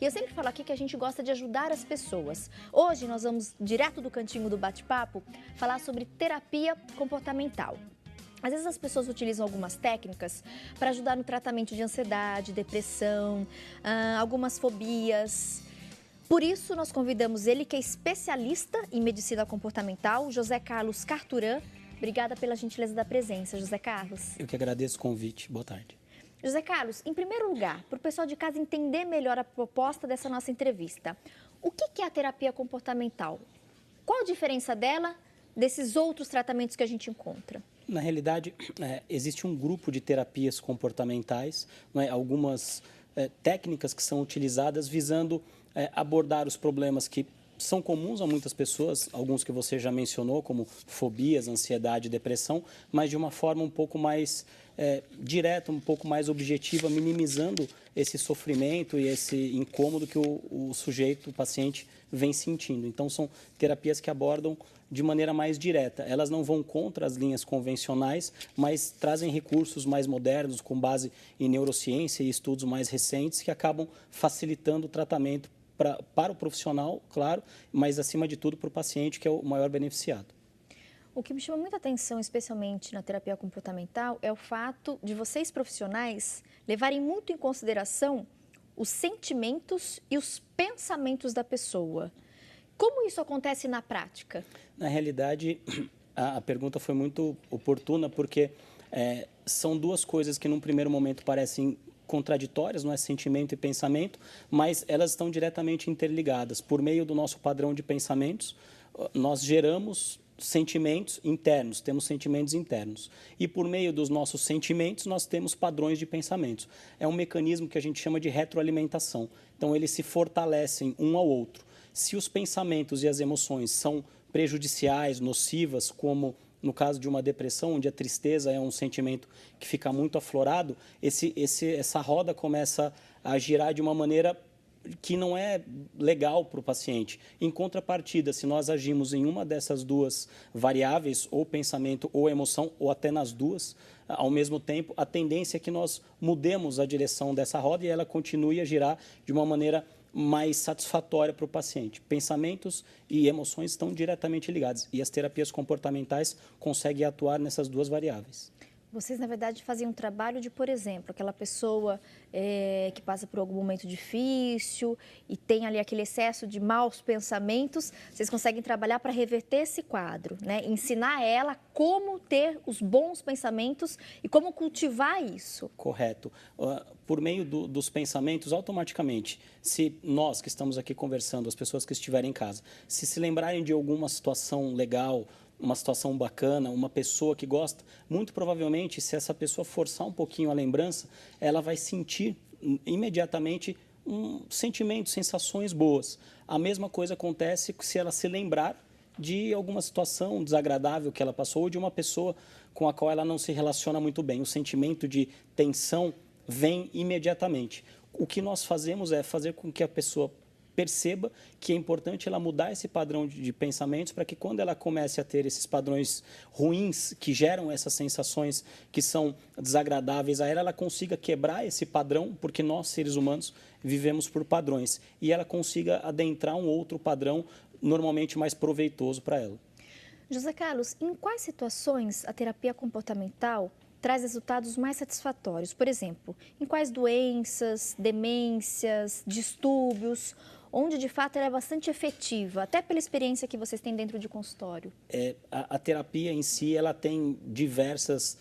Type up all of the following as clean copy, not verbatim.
E eu sempre falo aqui que a gente gosta de ajudar as pessoas. Hoje nós vamos, direto do cantinho do bate-papo, falar sobre terapia comportamental. Às vezes as pessoas utilizam algumas técnicas para ajudar no tratamento de ansiedade, depressão, algumas fobias. Por isso, nós convidamos ele, que é especialista em medicina comportamental, José Carlos Carturan. Obrigada pela gentileza da presença, José Carlos. Eu que agradeço o convite. Boa tarde. José Carlos, em primeiro lugar, para o pessoal de casa entender melhor a proposta dessa nossa entrevista, o que é a terapia comportamental? Qual a diferença dela desses outros tratamentos que a gente encontra? Na realidade, existe um grupo de terapias comportamentais, algumas técnicas que são utilizadas visando abordar os problemas que são comuns a muitas pessoas, alguns que você já mencionou, como fobias, ansiedade, depressão, mas de uma forma um pouco mais direta, um pouco mais objetiva, minimizando esse sofrimento e esse incômodo que o sujeito, o paciente, vem sentindo. Então, são terapias que abordam de maneira mais direta. Elas não vão contra as linhas convencionais, mas trazem recursos mais modernos, com base em neurociência e estudos mais recentes, que acabam facilitando o tratamento para o profissional, claro, mas, acima de tudo, para o paciente, que é o maior beneficiado. O que me chama muita atenção, especialmente na terapia comportamental, é o fato de vocês, profissionais, levarem muito em consideração os sentimentos e os pensamentos da pessoa. Como isso acontece na prática? Na realidade, a pergunta foi muito oportuna, porque são duas coisas que, num primeiro momento, parecem contraditórias, não é, sentimento e pensamento, mas elas estão diretamente interligadas. Por meio do nosso padrão de pensamentos, nós geramos sentimentos internos, temos sentimentos internos. E por meio dos nossos sentimentos, nós temos padrões de pensamentos. É um mecanismo que a gente chama de retroalimentação. Então, eles se fortalecem um ao outro. Se os pensamentos e as emoções são prejudiciais, nocivas, como no caso de uma depressão, onde a tristeza é um sentimento que fica muito aflorado, essa roda começa a girar de uma maneira que não é legal para o paciente. Em contrapartida, se nós agimos em uma dessas duas variáveis, ou pensamento ou emoção, ou até nas duas, ao mesmo tempo, a tendência é que nós mudemos a direção dessa roda e ela continue a girar de uma maneira mais satisfatória para o paciente. Pensamentos e emoções estão diretamente ligados e as terapias comportamentais conseguem atuar nessas duas variáveis. Vocês, na verdade, fazem um trabalho de, por exemplo, aquela pessoa que passa por algum momento difícil e tem ali aquele excesso de maus pensamentos, vocês conseguem trabalhar para reverter esse quadro, né? Ensinar ela como ter os bons pensamentos e como cultivar isso. Correto. Por meio dos pensamentos, automaticamente, se nós que estamos aqui conversando, as pessoas que estiverem em casa, se lembrarem de alguma situação legal, uma situação bacana, uma pessoa que gosta, muito provavelmente, se essa pessoa forçar um pouquinho a lembrança, ela vai sentir imediatamente sentimentos, sensações boas. A mesma coisa acontece se ela se lembrar de alguma situação desagradável que ela passou ou de uma pessoa com a qual ela não se relaciona muito bem. O sentimento de tensão vem imediatamente. O que nós fazemos é fazer com que a pessoa perceba que é importante ela mudar esse padrão de pensamentos para que, quando ela comece a ter esses padrões ruins que geram essas sensações que são desagradáveis a ela, ela consiga quebrar esse padrão, porque nós, seres humanos, vivemos por padrões, e ela consiga adentrar um outro padrão normalmente mais proveitoso para ela. José Carlos, em quais situações a terapia comportamental traz resultados mais satisfatórios? Por exemplo, em quais doenças, demências, distúrbios, onde de fato ela é bastante efetiva, até pela experiência que vocês têm dentro de consultório? A terapia em si, ela tem diversas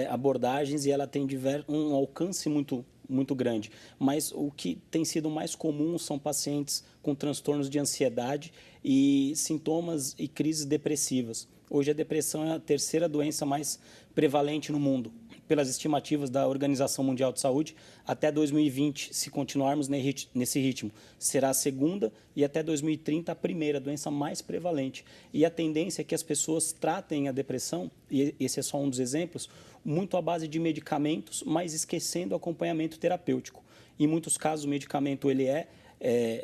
abordagens e ela tem um alcance muito grande. Mas o que tem sido mais comum são pacientes com transtornos de ansiedade e sintomas e crises depressivas. Hoje a depressão é a terceira doença mais prevalente no mundo. Pelas estimativas da Organização Mundial de Saúde, até 2020, se continuarmos nesse ritmo, será a segunda e até 2030 a primeira doença mais prevalente. E a tendência é que as pessoas tratem a depressão, e esse é só um dos exemplos, muito à base de medicamentos, mas esquecendo o acompanhamento terapêutico. Em muitos casos, o medicamento ele é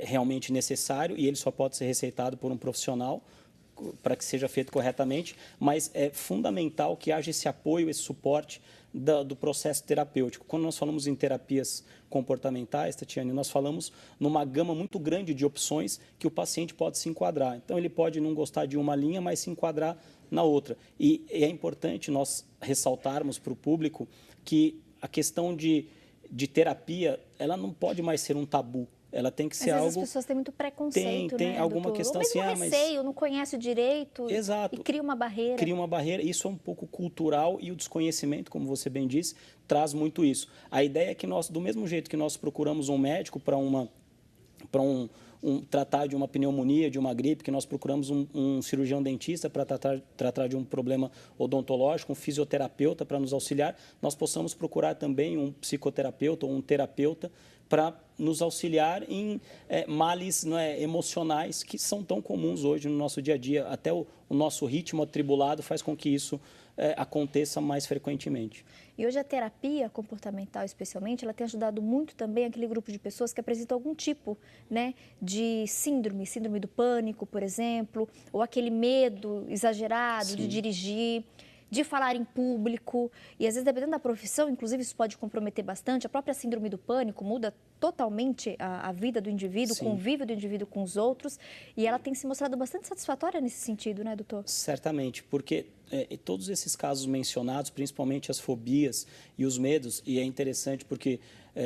realmente necessário e ele só pode ser receitado por um profissional, que seja feito corretamente, mas é fundamental que haja esse apoio, esse suporte do processo terapêutico. Quando nós falamos em terapias comportamentais, Tatiane, nós falamos numa gama muito grande de opções que o paciente pode se enquadrar. Então, ele pode não gostar de uma linha, mas se enquadrar na outra. E é importante nós ressaltarmos para o público que a questão de terapia, ela não pode mais ser um tabu. Ela tem que ser algo... Às vezes as pessoas têm muito preconceito, tem né, alguma doutor? questão Ou mesmo assim, receio, não conhece o direito. Exato. E cria uma barreira. Cria uma barreira. Isso é um pouco cultural e o desconhecimento, como você bem disse, traz muito isso. A ideia é que nós, do mesmo jeito que nós procuramos um médico para tratar de uma pneumonia, de uma gripe, que nós procuramos um cirurgião dentista para tratar de um problema odontológico, um fisioterapeuta para nos auxiliar, nós possamos procurar também um psicoterapeuta ou um terapeuta para nos auxiliar em males emocionais que são tão comuns hoje no nosso dia a dia. Até o nosso ritmo atribulado faz com que isso aconteça mais frequentemente. E hoje a terapia comportamental, especialmente, ela tem ajudado muito também aquele grupo de pessoas que apresentam algum tipo, né, de síndrome do pânico, por exemplo, ou aquele medo exagerado de dirigir, de falar em público. E às vezes, dependendo da profissão, inclusive isso pode comprometer bastante. A própria síndrome do pânico muda totalmente a vida do indivíduo, o convívio do indivíduo com os outros. E ela tem se mostrado bastante satisfatória nesse sentido, né, doutor? Certamente, porque todos esses casos mencionados, principalmente as fobias e os medos, e é interessante porque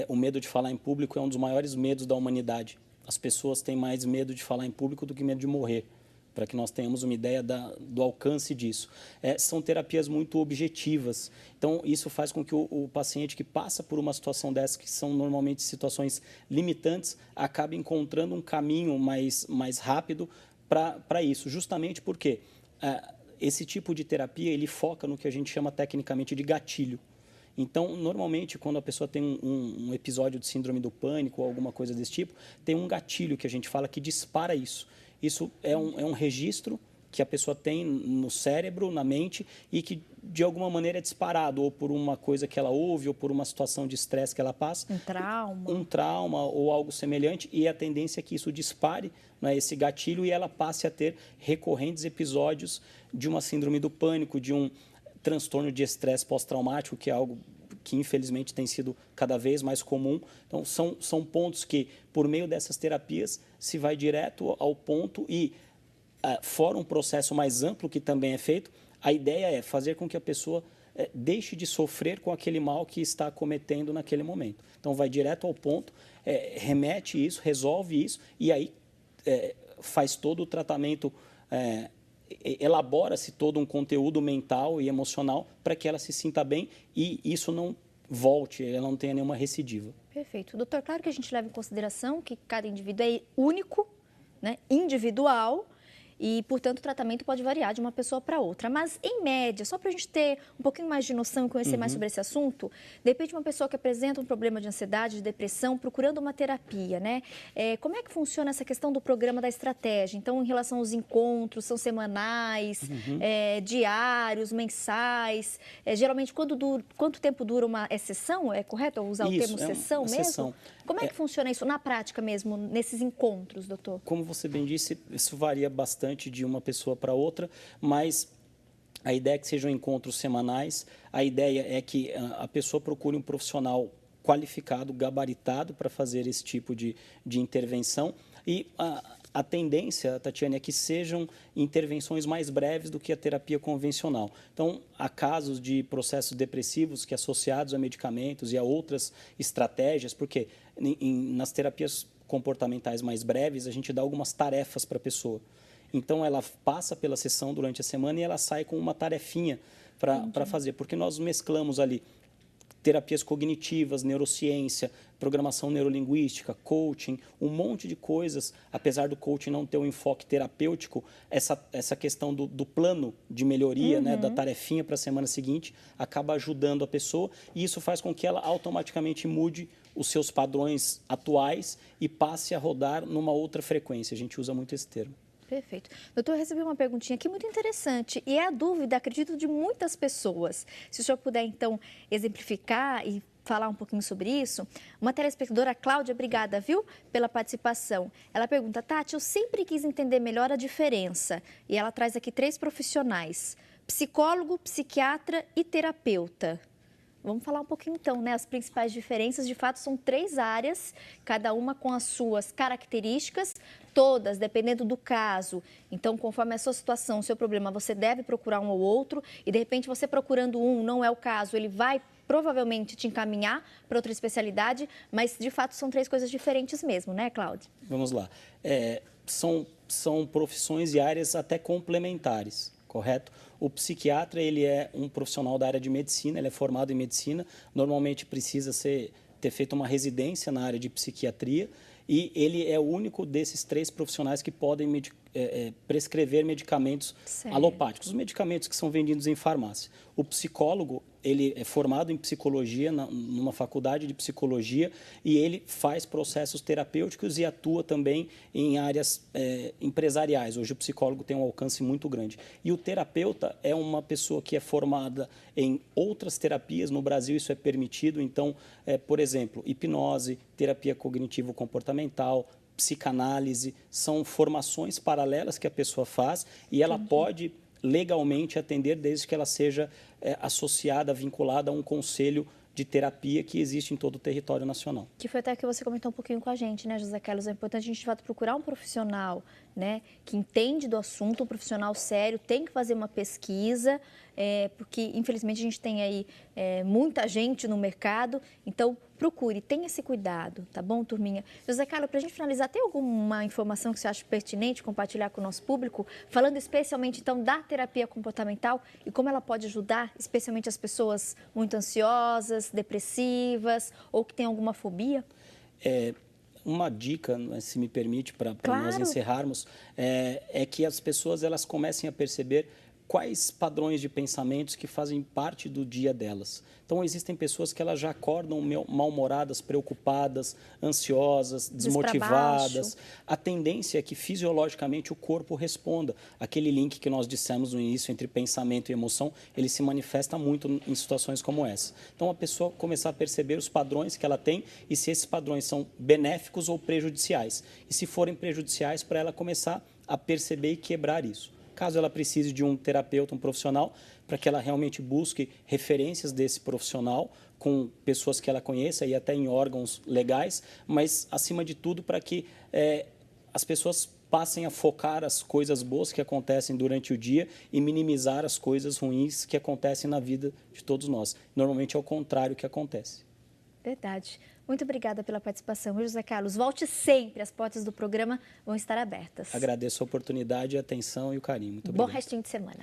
o medo de falar em público é um dos maiores medos da humanidade. As pessoas têm mais medo de falar em público do que medo de morrer, para que nós tenhamos uma ideia do alcance disso. São terapias muito objetivas, então isso faz com que o paciente que passa por uma situação dessa, que são normalmente situações limitantes, acabe encontrando um caminho mais rápido para isso, justamente porque esse tipo de terapia ele foca no que a gente chama tecnicamente de gatilho. Então, normalmente, quando a pessoa tem um episódio de síndrome do pânico ou alguma coisa desse tipo, tem um gatilho que a gente fala que dispara isso. Isso é um registro que a pessoa tem no cérebro, na mente, e que de alguma maneira é disparado, ou por uma coisa que ela ouve, ou por uma situação de estresse que ela passa. Um trauma ou algo semelhante, e a tendência é que isso dispare, né, esse gatilho e ela passe a ter recorrentes episódios de uma síndrome do pânico, de um transtorno de estresse pós-traumático, que é algo que infelizmente tem sido cada vez mais comum. Então, são pontos que, por meio dessas terapias, se vai direto ao ponto e, fora um processo mais amplo que também é feito, a ideia é fazer com que a pessoa deixe de sofrer com aquele mal que está cometendo naquele momento. Então, vai direto ao ponto, remete isso, resolve isso e aí faz todo o tratamento, elabora-se todo um conteúdo mental e emocional para que ela se sinta bem e isso não volte, ela não tenha nenhuma recidiva. Perfeito. Doutor, claro que a gente leva em consideração que cada indivíduo é único, né, individual, e, portanto, o tratamento pode variar de uma pessoa para outra. Mas, em média, só para a gente ter um pouquinho mais de noção e conhecer mais sobre esse assunto, de repente, uma pessoa que apresenta um problema de ansiedade, de depressão, procurando uma terapia, né? Como é que funciona essa questão do programa da estratégia? Então, em relação aos encontros, são semanais, diários, mensais? Geralmente, quanto tempo dura uma sessão? É correto usar o termo sessão mesmo? Sessão. Como é que funciona isso na prática mesmo, nesses encontros, doutor? Como você bem disse, isso varia bastante de uma pessoa para outra, mas a ideia é que sejam encontros semanais, a ideia é que a pessoa procure um profissional qualificado, gabaritado para fazer esse tipo de intervenção e a tendência, Tatiane, é que sejam intervenções mais breves do que a terapia convencional. Então, há casos de processos depressivos que associados a medicamentos e a outras estratégias, porque nas terapias comportamentais mais breves, a gente dá algumas tarefas para a pessoa. Então, ela passa pela sessão durante a semana e ela sai com uma tarefinha para fazer, porque nós mesclamos ali terapias cognitivas, neurociência, programação neurolinguística, coaching, um monte de coisas. Apesar do coaching não ter um enfoque terapêutico, essa questão do plano de melhoria, né, da tarefinha para a semana seguinte, acaba ajudando a pessoa e isso faz com que ela automaticamente mude os seus padrões atuais e passe a rodar numa outra frequência. A gente usa muito esse termo. Perfeito. Doutor, eu recebi uma perguntinha aqui muito interessante e é a dúvida, acredito, de muitas pessoas. Se o senhor puder, então, exemplificar e falar um pouquinho sobre isso, uma telespectadora, Cláudia, obrigada, viu, pela participação. Ela pergunta, Tati, eu sempre quis entender melhor a diferença. E ela traz aqui 3 profissionais, psicólogo, psiquiatra e terapeuta. Vamos falar um pouquinho então, né? As principais diferenças, de fato, são 3 áreas, cada uma com as suas características, todas dependendo do caso. Então, conforme a sua situação, o seu problema, você deve procurar um ou outro e, de repente, você procurando um, não é o caso, ele vai provavelmente te encaminhar para outra especialidade, mas, de fato, são 3 coisas diferentes mesmo, né, Cláudia? Vamos lá. São profissões e áreas até complementares, correto? O psiquiatra, ele é um profissional da área de medicina, ele é formado em medicina, normalmente precisa ter feito uma residência na área de psiquiatria e ele é o único desses 3 profissionais que podem prescrever medicamentos alopáticos, os medicamentos que são vendidos em farmácia. O psicólogo, ele é formado em psicologia, numa faculdade de psicologia, e ele faz processos terapêuticos e atua também em áreas empresariais. Hoje o psicólogo tem um alcance muito grande. E o terapeuta é uma pessoa que é formada em outras terapias. No Brasil isso é permitido, então, por exemplo, hipnose, terapia cognitivo-comportamental, psicanálise, são formações paralelas que a pessoa faz e ela pode legalmente atender desde que ela seja associada, vinculada a um conselho de terapia que existe em todo o território nacional. Que foi até que você comentou um pouquinho com a gente, né, José Carlos? É importante a gente, de fato, procurar um profissional, né, que entende do assunto, um profissional sério, tem que fazer uma pesquisa, porque, infelizmente, a gente tem aí muita gente no mercado, então procure, tenha esse cuidado, tá bom, turminha? José Carlos, para a gente finalizar, tem alguma informação que você acha pertinente compartilhar com o nosso público, falando especialmente, então, da terapia comportamental e como ela pode ajudar, especialmente as pessoas muito ansiosas, depressivas ou que têm alguma fobia? Uma dica, se me permite, para Claro. nós encerrarmos, é que as pessoas elas comecem a perceber quais padrões de pensamentos que fazem parte do dia delas. Então, existem pessoas que elas já acordam mal-humoradas, preocupadas, ansiosas, desmotivadas. A tendência é que, fisiologicamente, o corpo responda. Aquele link que nós dissemos no início entre pensamento e emoção, ele se manifesta muito em situações como essa. Então, a pessoa começar a perceber os padrões que ela tem e se esses padrões são benéficos ou prejudiciais. E se forem prejudiciais, para ela começar a perceber e quebrar isso. Caso ela precise de um terapeuta, um profissional, para que ela realmente busque referências desse profissional com pessoas que ela conheça e até em órgãos legais, mas, acima de tudo, para que as pessoas passem a focar as coisas boas que acontecem durante o dia e minimizar as coisas ruins que acontecem na vida de todos nós. Normalmente é o contrário que acontece. Verdade. Muito obrigada pela participação, José Carlos. Volte sempre, as portas do programa vão estar abertas. Agradeço a oportunidade, a atenção e o carinho. Muito obrigado. Bom restinho de semana.